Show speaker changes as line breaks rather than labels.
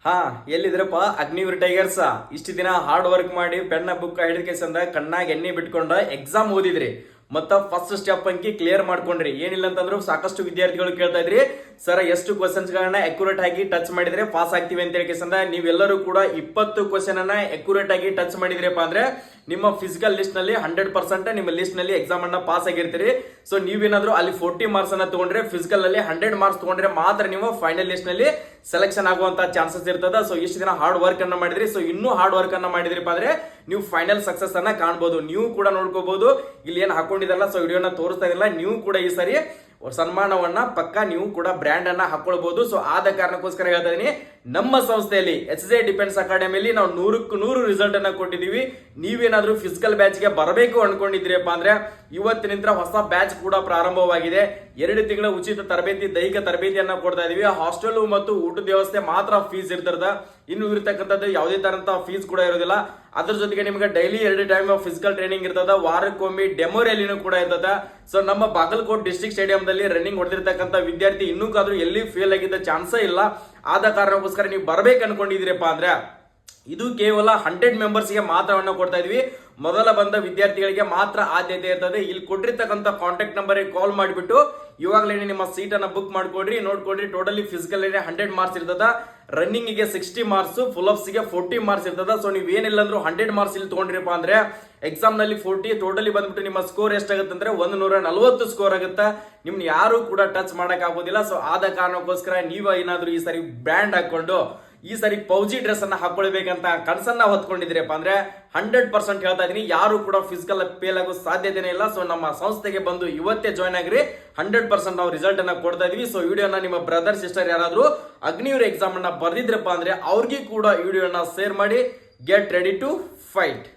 ಹಾ ಎಲ್ಲಿದ್ರಪ್ಪ ಅಗ್ನಿವೀರ್ ಟೈಗರ್ಸ್ ಇಷ್ಟು ದಿನ ಹಾರ್ಡ್ ವರ್ಕ್ ಮಾಡಿ ಪೆನ್ನ ಬುಕ್ ಹಿಡಿದ ಕೇಸಂದ ಕಣ್ಣಾಗ ಎಣ್ಣೆ ಬಿಟ್ಕೊಂಡ ಎಕ್ಸಾಮ್ ಓದಿದ್ರಿ ಮತ್ತ ಫಸ್ಟ್ ಸ್ಟೆಪ್ ಅಂಕಿ ಕ್ಲಿಯರ್ ಮಾಡ್ಕೊಂಡ್ರಿ. ಏನಿಲ್ಲ ಅಂತಂದ್ರು ಸಾಕಷ್ಟು ವಿದ್ಯಾರ್ಥಿಗಳು ಕೇಳ್ತಾ ಇದ್ರಿ, ಸರ್ ಎಷ್ಟು ಕ್ವಶನ್ಸ್ ಗಳನ್ನ ಅಕ್ಯುರೇಟ್ ಆಗಿ ಟಚ್ ಮಾಡಿದ್ರೆ ಪಾಸ್ ಆಗ್ತೀವಿ ಅಂತ ಹೇಳಿ ನೀವೆಲ್ಲರೂ ಕೂಡ 20 ಕ್ವಶನ್ ಅನ್ನ ಅಕ್ಯುರೇಟ್ ಆಗಿ ಟಚ್ ಮಾಡಿದ್ರಪ್ಪ ಅಂದ್ರೆ ನಿಮ್ಮ ಫಿಸಿಕಲ್ ಲಿಸ್ಟ್ ನಲ್ಲಿ 100% ನಿಮ್ಮ ಲಿಸ್ಟ್ ನಲ್ಲಿ ಎಕ್ಸಾಮ್ ಅನ್ನ ಪಾಸ್ ಆಗಿರ್ತೀರಿ. ಸೊ ನೀವೇನಾದ್ರೂ ಅಲ್ಲಿ 40 ಮಾರ್ಕ್ಸ್ ಅನ್ನ ತಗೊಂಡ್ರೆ, ಫಿಸಿಕಲ್ ಅಲ್ಲಿ 100 ಮಾರ್ಕ್ಸ್ ತಗೊಂಡ್ರೆ ಮಾತ್ರ ನೀವು ಫೈನಲ್ ಲಿಸ್ಟ್ ನಲ್ಲಿ ಸೆಲೆಕ್ಷನ್ ಆಗುವಂತ ಚಾನ್ಸಸ್ ಇರ್ತದ. ಸೊ ಇಷ್ಟು ದಿನ ಹಾರ್ಡ್ ವರ್ಕ್ ಅನ್ನ ಮಾಡಿದ್ರಿ, ಸೊ ಇನ್ನೂ ಹಾರ್ಡ್ ವರ್ಕ್ ಅನ್ನ ಮಾಡಿದ್ರಿಪ್ಪ ಅಂದ್ರೆ ನೀವು ಫೈನಲ್ ಸಕ್ಸಸ್ ಅನ್ನ ಕಾಣಬಹುದು. ನೀವು ಕೂಡ ನೋಡ್ಕೋಬಹುದು, ಇಲ್ಲಿ ಏನ್ ಹಾಕೊಂಡಿದಾರಲ್ಲ, ಸೊ ವಿಡಿಯೋನ ತೋರಿಸ್ತಾ ಇರಲ್ಲ, ನೀವು ಕೂಡ ಈ ಸರಿ ಸನ್ಮಾನವನ್ನ ಪಕ್ಕ ನೀವು ಕೂಡ ಬ್ರ್ಯಾಂಡ್ ಅನ್ನ ಹಾಕೊಳ್ಬಹುದು. ಸೊ ಆದ ಕಾರಣಕ್ಕೋಸ್ಕರ ಹೇಳ್ತಾ ಇದೀನಿ, ನಮ್ಮ ಸಂಸ್ಥೆಯಲ್ಲಿ HJ ಡಿಫೆನ್ಸ್ ಅಕಾಡೆಮಿಯಲ್ಲಿ ನಾವು 100ಕ್ಕೆ 100 ರಿಸಲ್ಟ್ ಅನ್ನ ಕೊಟ್ಟಿದೀವಿ. ನೀವೇನಾದ್ರೂ ಫಿಸಿಕಲ್ ಬ್ಯಾಚ್ ಗೆ ಬರಬೇಕು ಅನ್ಕೊಂಡಿದ್ರಿಪ್ಪ ಅಂದ್ರೆ ಇವತ್ತಿನಿಂದ ಹೊಸ ಬ್ಯಾಚ್ ಕೂಡ ಪ್ರಾರಂಭವಾಗಿದೆ. 2 ತಿಂಗಳ ಉಚಿತ ತರಬೇತಿ, ದೈಹಿಕ ತರಬೇತಿಯನ್ನ ಕೊಡ್ತಾ ಇದೀವಿ. ಹಾಸ್ಟೆಲ್ ಮತ್ತು ಊಟದ ವ್ಯವಸ್ಥೆ ಮಾತ್ರ ಫೀಸ್ ಇರ್ತದ, ಇನ್ನು ಇರತಕ್ಕಂಥದ್ದು ಯಾವುದೇ ತರಂತ ಫೀಸ್ ಕೂಡ ಇರೋದಿಲ್ಲ. ಅದ್ರ ಜೊತೆಗೆ ನಿಮ್ಗೆ ಡೈಲಿ 2 ಟೈಮ್ ಫಿಸಿಕಲ್ ಟ್ರೈನಿಂಗ್ ಇರ್ತದ, ವಾರಕ್ಕೊಮ್ಮೆ ಡೆಮೋ ರ್ಯಾಲಿನೂ ಕೂಡ ಇರ್ತದ. ಸೊ ನಮ್ಮ ಬಾಗಲಕೋಟ್ ಡಿಸ್ಟ್ರಿಕ್ಟ್ ಸ್ಟೇಡಿಯಂದಲ್ಲಿ ರನ್ನಿಂಗ್ ಹೊಡೆದಿರ್ತಕ್ಕಂಥ ವಿದ್ಯಾರ್ಥಿ ಇನ್ನೂ ಎಲ್ಲಿ ಫೇಲ್ ಆಗಿದ್ದ ಚಾನ್ಸೇ ಇಲ್ಲ. ಆದ ಕಾರಣಕ್ಕೋಸ್ಕರ ನೀವು ಬರ್ಬೇಕು ಅನ್ಕೊಂಡಿದ್ರಪ್ಪ ಅಂದ್ರೆ ಇದು ಕೇವಲ 100 ಮೆಂಬರ್ಸ್ಗೆ ಮಾತ್ರವನ್ನ ಕೊಡ್ತಾ ಇದೀವಿ. ಮೊದಲ ಬಂದ ವಿದ್ಯಾರ್ಥಿಗಳಿಗೆ ಮಾತ್ರ ಆದ್ಯತೆ ಇರ್ತದೆ. ಇಲ್ಲಿ ಕೊಟ್ಟಿರ್ತಕ್ಕಂಥ ಕಾಂಟ್ಯಾಕ್ಟ್ ನಂಬರ್ ಕಾಲ್ ಮಾಡಿಬಿಟ್ಟು ಇವಾಗಲೇ ನಿಮ್ಮ ಸೀಟ್ ಅನ್ನ ಬುಕ್ ಮಾಡ್ಕೊಡ್ರಿ. ನೋಡ್ಕೊಡ್ರಿ, ಟೋಟಲಿ ಫಿಸಿಕಲ್ 100 ಮಾರ್ಕ್ಸ್ ಇರ್ತದ, ರನ್ನಿಂಗ್ ಗೆ 60 ಮಾರ್ಕ್ಸ್, ಫುಲ್ ಅಪ್ಸ್ ಗೆ 40 ಮಾರ್ಕ್ಸ್ ಇರ್ತದ. ಸೊ ನೀವು ಏನಿಲ್ಲ ಅಂದ್ರೂ 100 ಮಾರ್ಕ್ಸ್ ಇಲ್ಲಿ ತಗೊಂಡ್ರಿಪ್ಪ ಅಂದ್ರೆ ಎಕ್ಸಾಮ್ ನಲ್ಲಿ 40 ಟೋಟಲಿ ಬಂದ್ಬಿಟ್ಟು ನಿಮ್ಮ ಸ್ಕೋರ್ ಎಷ್ಟಾಗುತ್ತೆ ಅಂದ್ರೆ 140 ಸ್ಕೋರ್ ಆಗುತ್ತೆ. ನಿಮ್ನ ಯಾರು ಕೂಡ ಟಚ್ ಮಾಡಕ್ ಆಗೋದಿಲ್ಲ. ಸೊ ಆದ ಕಾರಣಕ್ಕೋಸ್ಕರ ನೀವು ಏನಾದ್ರೂ ಈ ಸರಿ ಬ್ರ್ಯಾಂಡ್ ಹಾಕೊಂಡು ಈ ಸರಿ ಫೌಜಿ ಡ್ರೆಸ್ ಅನ್ನ ಹಾಕೊಳ್ಬೇಕಂತ ಕನಸನ್ನ ಹೊತ್ಕೊಂಡಿದ್ರಪ್ಪ ಅಂದ್ರೆ 100% ಹೇಳ್ತಾ ಇದೀನಿ, ಯಾರು ಕೂಡ ಫಿಸಿಕಲ್ ಫೇಲ್ ಆಗೋ ಸಾಧ್ಯತೆನೇ ಇಲ್ಲ. ಸೊ ನಮ್ಮ ಸಂಸ್ಥೆಗೆ ಬಂದು ಇವತ್ತೇ ಜಾಯ್ನ್ ಆಗ್ರಿ, 100% ನಾವು ರಿಸಲ್ಟ್ ಅನ್ನ ಕೊಡ್ತಾ ಇದೀವಿ. ಸೊ ವಿಡಿಯೋನ ನಿಮ್ಮ ಬ್ರದರ್ ಸಿಸ್ಟರ್ ಯಾರಾದ್ರೂ ಅಗ್ನಿವೀರ್ ಎಕ್ಸಾಮ್ ಅನ್ನ ಬರ್ದಿದ್ರಪ್ಪ ಅಂದ್ರೆ ಅವ್ರಿಗೆ ಕೂಡ ವಿಡಿಯೋನ ಶೇರ್ ಮಾಡಿ. Get ready to fight.